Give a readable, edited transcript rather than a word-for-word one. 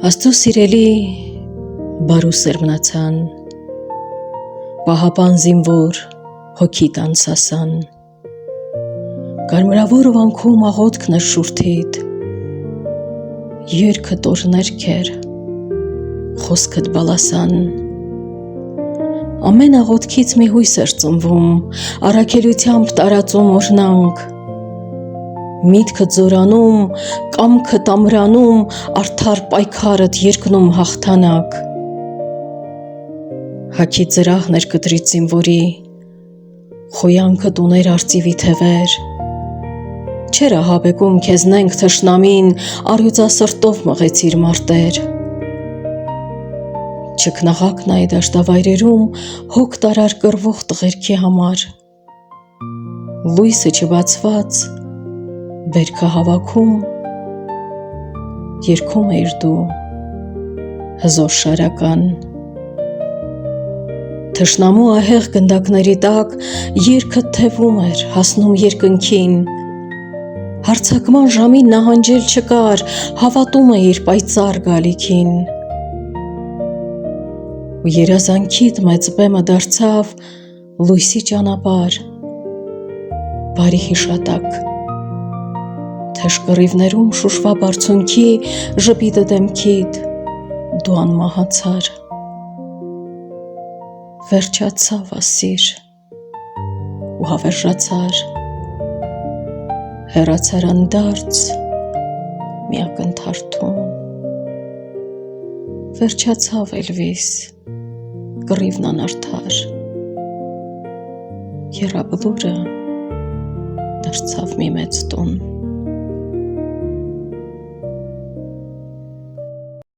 Աստծո սիրելի բարու սերմնացան, պահապան զինվոր հոգի տան սասան, կարմրավոր վանքում աղոթքն էր շուրթիդ, երգը տորներ քեր, խոսքդ բալասան, ամեն աղոթքից մի հույս էր ծնվում, առաքելությամբ տարածում օրհնանք, միտքդ զորանում, կամքդ ամրանում, արդար պայքարդ երկնում հաղթանակ, հագի ծրահն էր կտրից զինվորի, խոյանքդ ուներ արծիվի թևեր, չէր ահաբեկում քեզ նենգ թշնամին, առյուծասրտով մղեցիր մարտեր, չքնաղակն այ դաշտավայրերում հոգ տարար կռվող տղերքի համար, լույսը չբացված, բերքը հավաքում, երգում էիր դու հզոր շարական, թշնամու ահեղ գնդակների տակ երգդ թևում էր հասնում երկնքին, հարձակման ժամին նահանջել չկար, հավատում էիր պայծառ գալիքին, ու երազանքիդ մեծ բեմը դարձավ լույսի ճանապարհ, բարի հիշատակ, թեժ կռիվներում շուշվա բարձունքի ժպիտը դեմքիդ դու անմահացար, վերջացավ ասիր ու հավերժացար, հեռացար անդարձ մի ակնթարթում, վերջացավ Էլվիս կռիվն անարդար, եռաբլուրը դարձավ մի մեծ տուն։